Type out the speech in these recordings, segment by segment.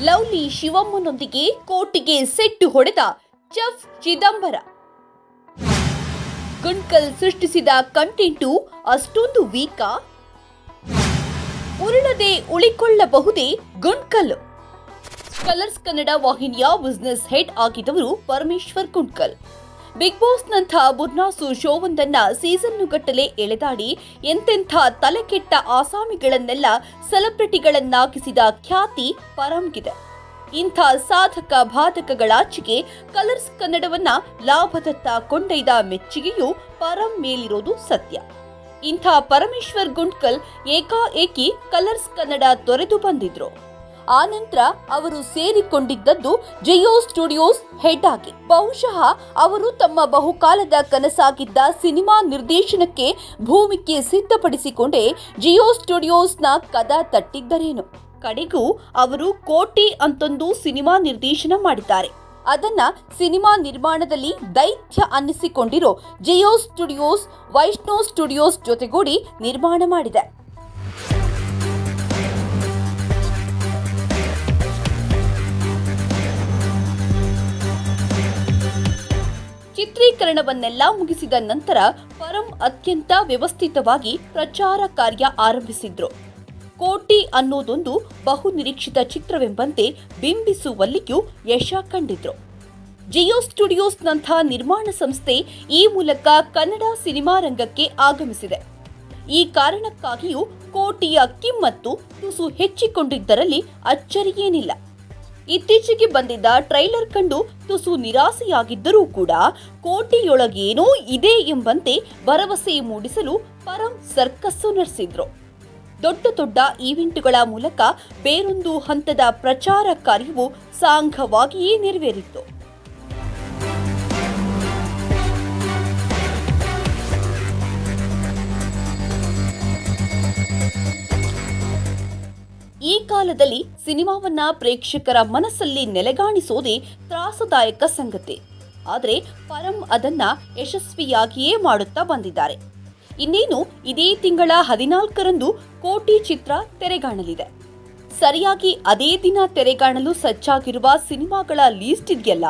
Lovely ಶಿವಮ್ಮನೊಂದಿಗೆ ಕೋರ್ಟಿಗೆ set ಹೊಡೆದ chef Chidambara. Gundkal ಸೃಷ್ಟಿಸಿದ ಕಂಟೆಂಟು ಅಷ್ಟೊಂದು ವೀಕಾ? ಉರುಳದೆ ಉಳಿಕೊಳ್ಳಬಹುದೇ ಗುಂಡ್ಕಲ್? ಕಲರ್ಸ್ ಕನ್ನಡ ವಾಹಿನಿಯ ಬಿಸಿನೆಸ್ ಹೆಡ್ ಆಗಿದ್ದವರು ಪರಮೇಶ್ವರ್ ಗುಂಡ್ಕಲ್. ಬಿಗ್ ಬಾಸ್ನಂಥ ಬುರ್ನಾಸು ಶೋವೊಂದನ್ನ ಸೀಸನ್ನುಗಟ್ಟಲೆ ಎಳೆದಾಡಿ ಎಂತೆಂಥ ತಲೆಕೆಟ್ಟ ಆಸಾಮಿಗಳನ್ನೆಲ್ಲ ಸೆಲೆಬ್ರಿಟಿಗಳನ್ನಾಗಿಸಿದ ಖ್ಯಾತಿ ಪರಂಗಿದೆ. ಇಂಥ ಸಾಧಕ ಬಾಧಕಗಳಾಚೆಗೆ ಕಲರ್ಸ್ ಕನ್ನಡವನ್ನ ಲಾಭದತ್ತ ಕೊಂಡೊಯ್ದ ಮೆಚ್ಚುಗೆಯು ಪರಂ ಮೇಲಿರೋದು ಸತ್ಯ. ಇಂಥ ಪರಮೇಶ್ವರ್ ಗುಂಡ್ಕಲ್ ಏಕಾಏಕಿ ಕಲರ್ಸ್ ಕನ್ನಡ ತೊರೆದು ಬಂದಿದ್ರು. ಆನಂತರ ಅವರು ಸೇರಿಕೊಂಡಿದ್ದದ್ದು ಜಿಯೋ ಸ್ಟುಡಿಯೋಸ್ ಹೆಡ್ ಆಗಿ. ಬಹುಶಃ ಅವರು ತಮ್ಮ ಬಹುಕಾಲದ ಕನಸಾಗಿದ್ದ ಸಿನಿಮಾ ನಿರ್ದೇಶನಕ್ಕೆ ಭೂಮಿಕೆ ಸಿದ್ಧಪಡಿಸಿಕೊಂಡೇ ಜಿಯೋ ಸ್ಟುಡಿಯೋಸ್ನ ಕದ ತಟ್ಟಿದ್ದರೇನು. ಕಡೆಗೂ ಅವರು ಕೋಟಿ ಅಂತೊಂದು ಸಿನಿಮಾ ನಿರ್ದೇಶನ ಮಾಡಿದ್ದಾರೆ. ಅದನ್ನ ಸಿನಿಮಾ ನಿರ್ಮಾಣದಲ್ಲಿ ದೈತ್ಯ ಅನ್ನಿಸಿಕೊಂಡಿರೋ ಜಿಯೋ ಸ್ಟುಡಿಯೋಸ್ ವೈಷ್ಣವ್ ಸ್ಟುಡಿಯೋಸ್ ಜೊತೆಗೂಡಿ ನಿರ್ಮಾಣ ಮಾಡಿದೆ. ಚಿತ್ರೀಕರಣವನ್ನೆಲ್ಲ ಮುಗಿಸಿದ ನಂತರ ಪರಂ ಅತ್ಯಂತ ವ್ಯವಸ್ಥಿತವಾಗಿ ಪ್ರಚಾರ ಕಾರ್ಯ ಆರಂಭಿಸಿದ್ರು. ಕೋಟಿ ಅನ್ನೋದೊಂದು ಬಹುನಿರೀಕ್ಷಿತ ಚಿತ್ರವೆಂಬಂತೆ ಬಿಂಬಿಸುವಲ್ಲಿಯೂ ಯಶ ಕಂಡಿದ್ರು. ಜಿಯೋ ಸ್ಟುಡಿಯೋಸ್ನಂಥ ನಿರ್ಮಾಣ ಸಂಸ್ಥೆ ಈ ಮೂಲಕ ಕನ್ನಡ ಸಿನಿಮಾ ರಂಗಕ್ಕೆ ಆಗಮಿಸಿದೆ. ಈ ಕಾರಣಕ್ಕಾಗಿಯೂ ಕೋಟಿಯ ಕಿಮ್ಮತ್ತು ತುಸು ಹೆಚ್ಚಿಕೊಂಡಿದ್ದರಲ್ಲಿ ಅಚ್ಚರಿಯೇನಿಲ್ಲ. ಇತ್ತೀಚೆಗೆ ಬಂದಿದ್ದ ಟ್ರೈಲರ್ ಕಂಡು ತುಸು ನಿರಾಸೆಯಾಗಿದ್ದರೂ ಕೂಡ ಕೋಟಿಯೊಳಗೇನೋ ಇದೆ ಎಂಬಂತೆ ಭರವಸೆ ಮೂಡಿಸಲು ಪರಂ ಸರ್ಕಸ್ಸು ನಡೆಸಿದ್ರು. ದೊಡ್ಡ ದೊಡ್ಡ ಈವೆಂಟ್ಗಳ ಮೂಲಕ ಬೇರೊಂದು ಹಂತದ ಪ್ರಚಾರ ಕಾರ್ಯವು ಸಾಂಘವಾಗಿಯೇ ನೆರವೇರಿತ್ತು. ಈ ಕಾಲದಲ್ಲಿ ಸಿನಿಮಾವನ್ನ ಪ್ರೇಕ್ಷಕರ ಮನಸ್ಸಲ್ಲಿ ನೆಲೆಗಾಣಿಸೋದೇ ತ್ರಾಸದಾಯಕ ಸಂಗತಿ. ಆದರೆ ಪರಂ ಅದನ್ನ ಯಶಸ್ವಿಯಾಗಿಯೇ ಮಾಡುತ್ತಾ ಬಂದಿದ್ದಾರೆ. ಇನ್ನೇನು ಇದೇ ತಿಂಗಳ 14ರಂದು ಕೋಟಿ ಚಿತ್ರ ತೆರೆಗಾಣಲಿದೆ. ಸರಿಯಾಗಿ ಅದೇ ದಿನ ತೆರೆಗಾಣಲು ಸಜ್ಜಾಗಿರುವ ಸಿನಿಮಾಗಳ ಲೀಸ್ಟ್ ಇದೆಯಲ್ಲ,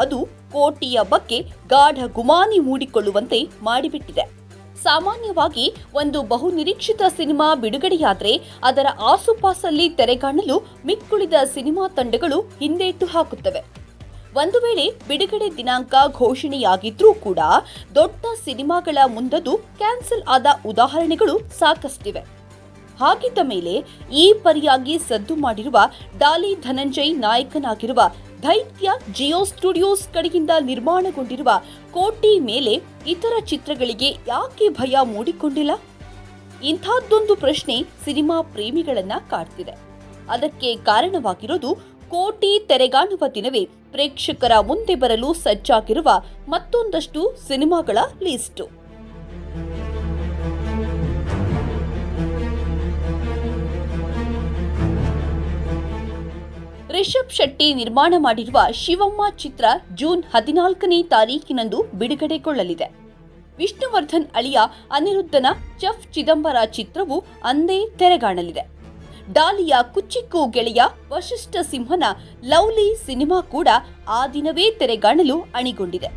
ಅದು ಕೋಟಿಯ ಬಗ್ಗೆ ಗಾಢ ಗುಮಾನಿ ಮೂಡಿಕೊಳ್ಳುವಂತೆ ಮಾಡಿಬಿಟ್ಟಿದೆ. ಸಾಮಾನ್ಯವಾಗಿ ಒಂದು ಬಹುನಿರೀಕ್ಷಿತ ಸಿನಿಮಾ ಬಿಡುಗಡೆಯಾದರೆ ಅದರ ಆಸುಪಾಸಲ್ಲಿ ತೆರೆಗಾಣಲು ಮಿಕ್ಕುಳಿದ ಸಿನಿಮಾ ತಂಡಗಳು ಹಿಂದೇಟು ಹಾಕುತ್ತವೆ. ಒಂದು ವೇಳೆ ಬಿಡುಗಡೆ ದಿನಾಂಕ ಘೋಷಣೆಯಾಗಿದ್ರೂ ಕೂಡ ದೊಡ್ಡ ಸಿನಿಮಾಗಳ ಮುಂದದು ಕ್ಯಾನ್ಸಲ್ ಆದ ಉದಾಹರಣೆಗಳು ಸಾಕಷ್ಟಿವೆ. ಹಾಗಿದ್ದ ಮೇಲೆ ಈ ಪರಿಯಾಗಿ ಸದ್ದು ಮಾಡಿರುವ ಡಾಲಿ ಧನಂಜಯ್ ನಾಯಕನಾಗಿರುವ ದೈತ್ಯ ಜಿಯೋ ಸ್ಟುಡಿಯೋಸ್ ಕಡೆಯಿಂದ ನಿರ್ಮಾಣಗೊಂಡಿರುವ ಕೋಟಿ ಮೇಲೆ ಇತರ ಚಿತ್ರಗಳಿಗೆ ಯಾಕೆ ಭಯ ಮೂಡಿಕೊಂಡಿಲ್ಲ? ಇಂಥದ್ದೊಂದು ಪ್ರಶ್ನೆ ಸಿನಿಮಾ ಪ್ರೇಮಿಗಳನ್ನ ಕಾಡ್ತಿದೆ. ಅದಕ್ಕೆ ಕಾರಣವಾಗಿರೋದು ಕೋಟಿ ತೆರೆಗಾಣುವ ದಿನವೇ ಪ್ರೇಕ್ಷಕರ ಮುಂದೆ ಬರಲು ಸಜ್ಜಾಗಿರುವ ಮತ್ತೊಂದಷ್ಟು ಸಿನಿಮಾಗಳ ಲೀಸ್ಟು. ರಿಷಬ್ ಶೆಟ್ಟಿ ನಿರ್ಮಾಣ ಮಾಡಿರುವ ಶಿವಮ್ಮ ಚಿತ್ರ ಜೂನ್ 14ನೇ ತಾರೀಕಿನಂದು ಬಿಡುಗಡೆಗೊಳ್ಳಲಿದೆ. ವಿಷ್ಣುವರ್ಧನ್ ಅಳಿಯ ಅನಿರುದ್ಧನ ಚೆಫ್ ಚಿದಂಬರ ಚಿತ್ರವು ಅಂದೇ ತೆರೆಗಾಣಲಿದೆ. ಡಾಲಿಯ ಕುಚ್ಚಿಕ್ಕು ಗೆಳೆಯ ವಶಿಷ್ಠ ಸಿಂಹನ ಲವ್ಲಿ ಸಿನಿಮಾ ಕೂಡ ಆ ದಿನವೇ ತೆರೆಗಾಣಲು ಅಣಿಗೊಂಡಿದೆ.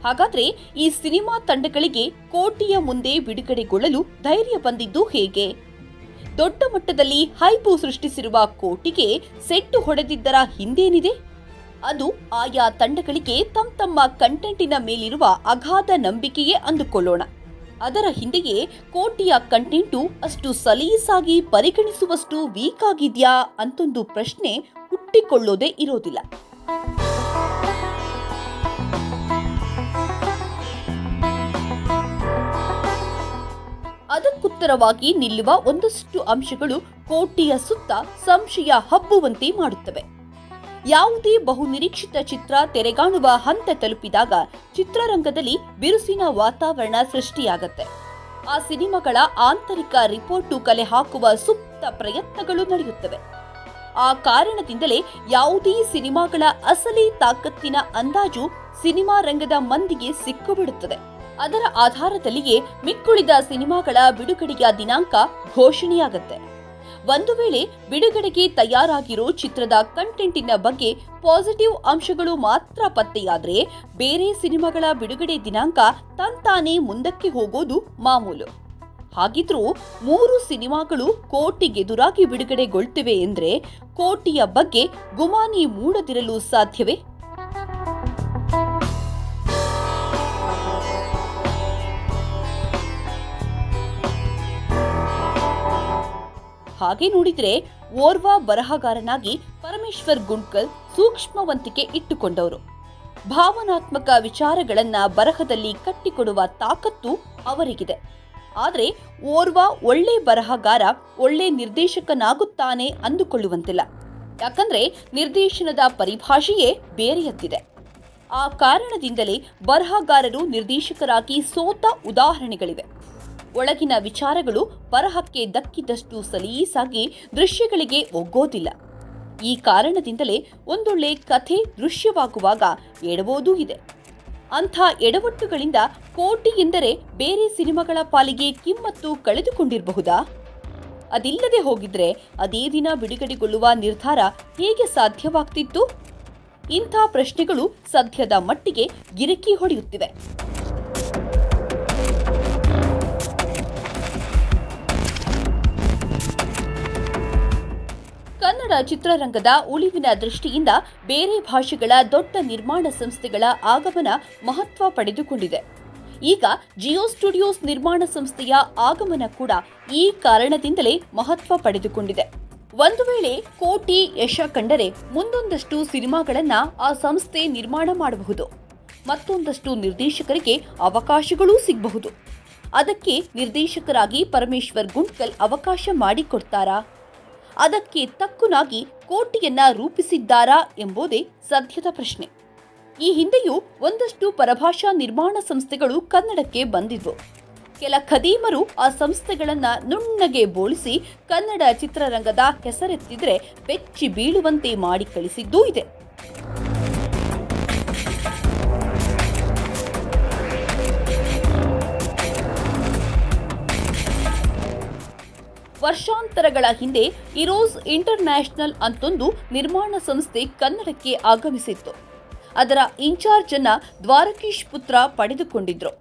ಹಾಗಾದ್ರೆ ಈ ಸಿನಿಮಾ ತಂಡಗಳಿಗೆ ಕೋಟಿಯ ಮುಂದೆ ಬಿಡುಗಡೆಗೊಳ್ಳಲು ಧೈರ್ಯ ಬಂದಿದ್ದು ಹೇಗೆ? ದೊಡ್ಡ ಮಟ್ಟದಲ್ಲಿ ಹೈಪು ಸೃಷ್ಟಿಸಿರುವ ಕೋಟಿಗೆ ಸೆಟ್ಟು ಹೊಡೆದಿದ್ದರ ಹಿಂದೇನಿದೆ? ಅದು ಆಯಾ ತಂಡಗಳಿಗೆ ತಮ್ಮ ಕಂಟೆಂಟಿನ ಮೇಲಿರುವ ಅಗಾಧ ನಂಬಿಕೆಯೇ ಅಂದುಕೊಳ್ಳೋಣ. ಅದರ ಹಿಂದೆಯೇ ಕೋಟಿಯ ಕಂಟೆಂಟು ಅಷ್ಟು ಸಲೀಸಾಗಿ ಪರಿಗಣಿಸುವಷ್ಟು ವೀಕ್ ಆಗಿದ್ಯಾ ಅಂತೊಂದು ಪ್ರಶ್ನೆ ಹುಟ್ಟಿಕೊಳ್ಳೋದೇ ಇರೋದಿಲ್ಲ. ಅದಕ್ಕುತ್ತರವಾಗಿ ನಿಲ್ಲುವ ಒಂದಷ್ಟು ಅಂಶಗಳು ಕೋಟಿಯ ಸುತ್ತ ಸಂಶಯ ಹಬ್ಬುವಂತೆ ಮಾಡುತ್ತವೆ. ಯಾವುದೇ ಬಹುನಿರೀಕ್ಷಿತ ಚಿತ್ರ ತೆರೆಗಾಣುವ ಹಂತ ತಲುಪಿದಾಗ ಚಿತ್ರರಂಗದಲ್ಲಿ ಬಿರುಸಿನ ವಾತಾವರಣ ಸೃಷ್ಟಿಯಾಗತ್ತೆ. ಆ ಸಿನಿಮಾಗಳ ಆಂತರಿಕ ರಿಪೋರ್ಟು ಕಲೆ ಹಾಕುವ ಸುಪ್ತ ಪ್ರಯತ್ನಗಳು ನಡೆಯುತ್ತವೆ. ಆ ಕಾರಣದಿಂದಲೇ ಯಾವುದೇ ಸಿನಿಮಾಗಳ ಅಸಲಿ ತಾಕತ್ತಿನ ಅಂದಾಜು ಸಿನಿಮಾ ರಂಗದ ಮಂದಿಗೆ ಸಿಕ್ಕುಬಿಡುತ್ತದೆ. ಅದರ ಆಧಾರದಲ್ಲಿಯೇ ಮಿಕ್ಕುಳಿದ ಸಿನಿಮಾಗಳ ಬಿಡುಗಡೆಯ ದಿನಾಂಕ ಘೋಷಣೆಯಾಗುತ್ತೆ. ಒಂದು ವೇಳೆ ಬಿಡುಗಡೆಗೆ ತಯಾರಾಗಿರೋ ಚಿತ್ರದ ಕಂಟೆಂಟಿನ ಬಗ್ಗೆ ಪಾಸಿಟಿವ್ ಅಂಶಗಳು ಮಾತ್ರ ಪತ್ತೆಯಾದರೆ ಬೇರೆ ಸಿನಿಮಾಗಳ ಬಿಡುಗಡೆ ದಿನಾಂಕ ತಂತಾನೇ ಮುಂದಕ್ಕೆ ಹೋಗೋದು ಮಾಮೂಲು. ಹಾಗಿದ್ರೂ 3 ಸಿನಿಮಾಗಳು ಕೋಟಿಗೆದುರಾಗಿ ಬಿಡುಗಡೆಗೊಳ್ತಿವೆ ಎಂದ್ರೆ ಕೋಟಿಯ ಬಗ್ಗೆ ಗುಮಾನಿ ಮೂಡದಿರಲು ಸಾಧ್ಯವೇ? ಹಾಗೆ ನೋಡಿದ್ರೆ ಓರ್ವ ಬರಹಗಾರನಾಗಿ ಪರಮೇಶ್ವರ್ ಗುಂಡ್ಕಲ್ ಸೂಕ್ಷ್ಮವಂತಿಕೆ ಇಟ್ಟುಕೊಂಡವರು. ಭಾವನಾತ್ಮಕ ವಿಚಾರಗಳನ್ನ ಬರಹದಲ್ಲಿ ಕಟ್ಟಿಕೊಡುವ ತಾಕತ್ತು ಅವರಿಗಿದೆ. ಆದರೆ ಓರ್ವ ಒಳ್ಳೆ ಬರಹಗಾರ ಒಳ್ಳೆ ನಿರ್ದೇಶಕನಾಗುತ್ತಾನೆ ಅಂದುಕೊಳ್ಳುವಂತಿಲ್ಲ. ಯಾಕಂದ್ರೆ ನಿರ್ದೇಶನದ ಪರಿಭಾಷೆಯೇ ಬೇರೆಯದ್ದಿದೆ. ಆ ಕಾರಣದಿಂದಲೇ ಬರಹಗಾರರು ನಿರ್ದೇಶಕರಾಗಿ ಸೋತ ಉದಾಹರಣೆಗಳಿವೆ. ಒಳಗಿನ ವಿಚಾರಗಳು ಬರಹಕ್ಕೆ ದಕ್ಕಿದಷ್ಟು ಸಲೀಸಾಗಿ ದೃಶ್ಯಗಳಿಗೆ ಒಗ್ಗೋದಿಲ್ಲ. ಈ ಕಾರಣದಿಂದಲೇ ಒಂದೊಳ್ಳೆ ಕಥೆ ದೃಶ್ಯವಾಗುವಾಗ ಎಡವೋದೂ ಇದೆ. ಅಂಥ ಎಡವಟ್ಟುಗಳಿಂದ ಕೋಟಿ ಎಂದರೆ ಬೇರೆ ಸಿನಿಮಾಗಳ ಪಾಲಿಗೆ ಕಿಮ್ಮತ್ತು ಕಳೆದುಕೊಂಡಿರಬಹುದಾ? ಅದಿಲ್ಲದೆ ಹೋಗಿದ್ರೆ ಅದೇ ದಿನ ಬಿಡುಗಡೆಗೊಳ್ಳುವ ನಿರ್ಧಾರ ಹೇಗೆ ಸಾಧ್ಯವಾಗ್ತಿತ್ತು? ಇಂಥ ಪ್ರಶ್ನೆಗಳು ಸದ್ಯದ ಮಟ್ಟಿಗೆ ಗಿರಕಿ ಹೊಡೆಯುತ್ತಿವೆ. ಕನ್ನಡ ಚಿತ್ರರಂಗದ ಉಳಿವಿನ ದೃಷ್ಟಿಯಿಂದ ಬೇರೆ ಭಾಷೆಗಳ ದೊಡ್ಡ ನಿರ್ಮಾಣ ಸಂಸ್ಥೆಗಳ ಆಗಮನ ಮಹತ್ವ ಪಡೆದುಕೊಂಡಿದೆ. ಈಗ ಜಿಯೋ ಸ್ಟುಡಿಯೋಸ್ ನಿರ್ಮಾಣ ಸಂಸ್ಥೆಯ ಆಗಮನ ಕೂಡ ಈ ಕಾರಣದಿಂದಲೇ ಮಹತ್ವ ಪಡೆದುಕೊಂಡಿದೆ. ಒಂದು ವೇಳೆ ಕೋಟಿ ಯಶ ಕಂಡರೆ ಮುಂದೊಂದಷ್ಟು ಸಿನಿಮಾಗಳನ್ನ ಆ ಸಂಸ್ಥೆ ನಿರ್ಮಾಣ ಮಾಡಬಹುದು. ಮತ್ತೊಂದಷ್ಟು ನಿರ್ದೇಶಕರಿಗೆ ಅವಕಾಶಗಳೂ ಸಿಗಬಹುದು. ಅದಕ್ಕೆ ನಿರ್ದೇಶಕರಾಗಿ ಪರಮೇಶ್ವರ್ ಗುಂಡ್ಕಲ್ ಅವಕಾಶ ಮಾಡಿಕೊಡ್ತಾರಾ? ಅದಕ್ಕೆ ತಕ್ಕುನಾಗಿ ಕೋಟಿಯನ್ನ ರೂಪಿಸಿದ್ದಾರಾ ಎಂಬುದೇ ಸದ್ಯದ ಪ್ರಶ್ನೆ. ಈ ಹಿಂದೆಯೂ ಒಂದಷ್ಟು ಪರಭಾಷಾ ನಿರ್ಮಾಣ ಸಂಸ್ಥೆಗಳು ಕನ್ನಡಕ್ಕೆ ಬಂದಿದ್ವು. ಕೆಲ ಖದೀಮರು ಆ ಸಂಸ್ಥೆಗಳನ್ನ ನುಣ್ಣಗೆ ಬೋಳಿಸಿ ಕನ್ನಡ ಚಿತ್ರರಂಗದ ಹೆಸರೆತ್ತಿದ್ರೆ ಬೆಚ್ಚಿ ಬೀಳುವಂತೆ ಮಾಡಿ ಕಳಿಸಿದ್ದೂ ಇದೆ. ವರ್ಷಾಂತರಗಳ ಹಿಂದೆ ಇರೋಸ್ ಇಂಟರ್ನ್ಯಾಷನಲ್ ಅಂತೊಂದು ನಿರ್ಮಾಣ ಸಂಸ್ಥೆ ಕನ್ನಡಕ್ಕೆ ಆಗಮಿಸಿತ್ತು. ಅದರ ಇನ್ಚಾರ್ಜ್ ಅನ್ನ ದ್ವಾರಕೀಶ್ ಪುತ್ರ ಪಡೆದುಕೊಂಡಿದ್ರು.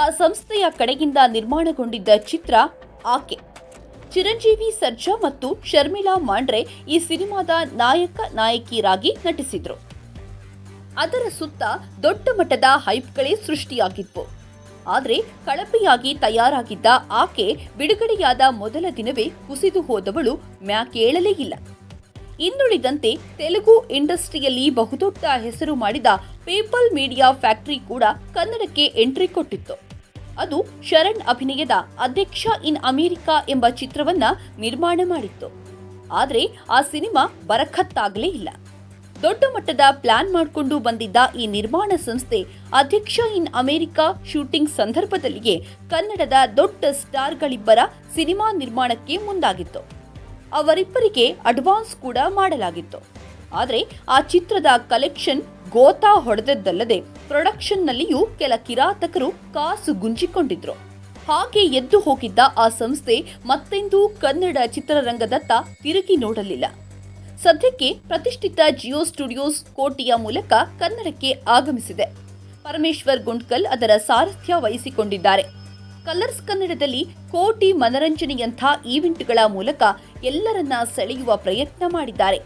ಆ ಸಂಸ್ಥೆಯ ಕಡೆಯಿಂದ ನಿರ್ಮಾಣಗೊಂಡಿದ್ದ ಚಿತ್ರ ಆಕೆ. ಚಿರಂಜೀವಿ ಸರ್ಜಾ ಮತ್ತು ಶರ್ಮಿಳಾ ಮಾಂಡ್ರೆ ಈ ಸಿನಿಮಾದ ನಾಯಕ ನಾಯಕಿಯರಾಗಿ ನಟಿಸಿದ್ರು. ಅದರ ಸುತ್ತ ದೊಡ್ಡ ಮಟ್ಟದ ಹೈಪ್ಗಳೇ ಸೃಷ್ಟಿಯಾಗಿದ್ವು. ಆದರೆ ಕಳಪೆಯಾಗಿ ತಯಾರಾಗಿದ್ದ ಆಕೆ ಬಿಡುಗಡೆಯಾದ ಮೊದಲ ದಿನವೇ ಕುಸಿದು ಹೋದವಳು ಮ್ಯಾಕೇಳಲೇ ಇಲ್ಲ. ಇನ್ನುಳಿದಂತೆ ತೆಲುಗು ಇಂಡಸ್ಟ್ರಿಯಲ್ಲಿ ಬಹುದೊಡ್ಡ ಹೆಸರು ಮಾಡಿದ ಪೇಪಲ್ ಮೀಡಿಯಾ ಫ್ಯಾಕ್ಟರಿ ಕೂಡ ಕನ್ನಡಕ್ಕೆ ಎಂಟ್ರಿ ಕೊಟ್ಟಿತ್ತು. ಅದು ಶರಣ್ ಅಭಿನಯದ ಅಧ್ಯಕ್ಷ ಇನ್ ಅಮೆರಿಕಾ ಎಂಬ ಚಿತ್ರವನ್ನ ನಿರ್ಮಾಣ ಮಾಡಿತ್ತು. ಆದರೆ ಆ ಸಿನಿಮಾ ಬರಖತ್ತಾಗಲೇ ಇಲ್ಲ. ದೊಡ್ಡ ಮಟ್ಟದ ಪ್ಲಾನ್ ಮಾಡಿಕೊಂಡು ಬಂದಿದ್ದ ಈ ನಿರ್ಮಾಣ ಸಂಸ್ಥೆ ಅಧ್ಯಕ್ಷ ಇನ್ ಅಮೆರಿಕಾ ಶೂಟಿಂಗ್ ಸಂದರ್ಭದಲ್ಲಿಯೇ ಕನ್ನಡದ ದೊಡ್ಡ ಸ್ಟಾರ್ಗಳಿಬ್ಬರ ಸಿನಿಮಾ ನಿರ್ಮಾಣಕ್ಕೆ ಮುಂದಾಗಿತ್ತು. ಅವರಿಬ್ಬರಿಗೆ ಅಡ್ವಾನ್ಸ್ ಕೂಡ ಮಾಡಲಾಗಿತ್ತು. ಆದರೆ ಆ ಚಿತ್ರದ ಕಲೆಕ್ಷನ್ ಗೋತಾ ಹೊಡೆದದ್ದಲ್ಲದೆ ಪ್ರೊಡಕ್ಷನ್ನಲ್ಲಿಯೂ ಕೆಲ ಕಿರಾತಕರು ಕಾಸು ಗುಂಜಿಕೊಂಡಿದ್ರು. ಹಾಗೆ ಎದ್ದು ಹೋಗಿದ್ದ ಆ ಸಂಸ್ಥೆ ಮತ್ತೆಂದೂ ಕನ್ನಡ ಚಿತ್ರರಂಗದತ್ತ ತಿರುಗಿ ನೋಡಲಿಲ್ಲ. ಸದ್ಯಕ್ಕೆ ಪ್ರತಿಷ್ಠಿತ ಜಿಯೋ ಸ್ಟುಡಿಯೋಸ್ ಕೋಟಿಯ ಮೂಲಕ ಕನ್ನಡಕ್ಕೆ ಆಗಮಿಸಿದೆ. ಪರಮೇಶ್ವರ್ ಗುಂಡ್ಕಲ್ ಅದರ ಸಾರಥ್ಯ ವಹಿಸಿಕೊಂಡಿದ್ದಾರೆ. ಕಲರ್ಸ್ ಕನ್ನಡದಲ್ಲಿ ಕೋಟಿ ಮನರಂಜನೆಯಂಥ ಈವೆಂಟ್ಗಳ ಮೂಲಕ ಎಲ್ಲರನ್ನ ಸೆಳೆಯುವ ಪ್ರಯತ್ನ ಮಾಡಿದ್ದಾರೆ.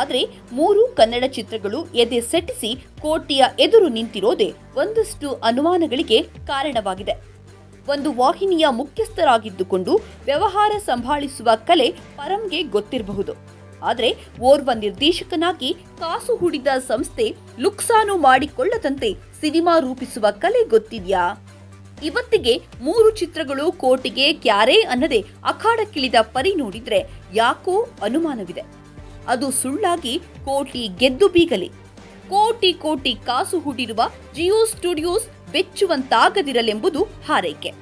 ಆದರೆ 3 ಕನ್ನಡ ಚಿತ್ರಗಳು ಎದೆ ಸೆಟ್ಟಿಸಿ ಕೋಟಿಯ ಎದುರು ನಿಂತಿರೋದೇ ಒಂದಷ್ಟು ಅನುಮಾನಗಳಿಗೆ ಕಾರಣವಾಗಿದೆ. ಒಂದು ವಾಹಿನಿಯ ಮುಖ್ಯಸ್ಥರಾಗಿದ್ದುಕೊಂಡು ವ್ಯವಹಾರ ಸಂಭಾಳಿಸುವ ಕಲೆ ಪರಂಗೆ ಗೊತ್ತಿರಬಹುದು. ಆದರೆ ಓರ್ವ ನಿರ್ದೇಶಕನಾಗಿ ಕಾಸು ಹೂಡಿದ ಸಂಸ್ಥೆ ಲುಕ್ಸಾನು ಮಾಡಿಕೊಳ್ಳದಂತೆ ಸಿನಿಮಾ ರೂಪಿಸುವ ಕಲೆ ಗೊತ್ತಿದ್ಯಾ? ಇವತ್ತಿಗೆ 3 ಚಿತ್ರಗಳು ಕೋಟಿಗೆ ಕ್ಯಾರೇ ಅನ್ನದೆ ಅಖಾಡಕ್ಕಿಳಿದ ಪರಿ ನೋಡಿದ್ರೆ ಯಾಕೋ ಅನುಮಾನವಿದೆ. ಅದು ಸುಳ್ಳಾಗಿ ಕೋಟಿ ಗೆದ್ದು ಬೀಗಲಿ. ಕೋಟಿ ಕೋಟಿ ಕಾಸು ಹೂಡಿರುವ ಜಿಯೋ ಸ್ಟುಡಿಯೋಸ್ ಬೆಚ್ಚುವಂತಾಗದಿರಲೆಂಬುದು ಹಾರೈಕೆ.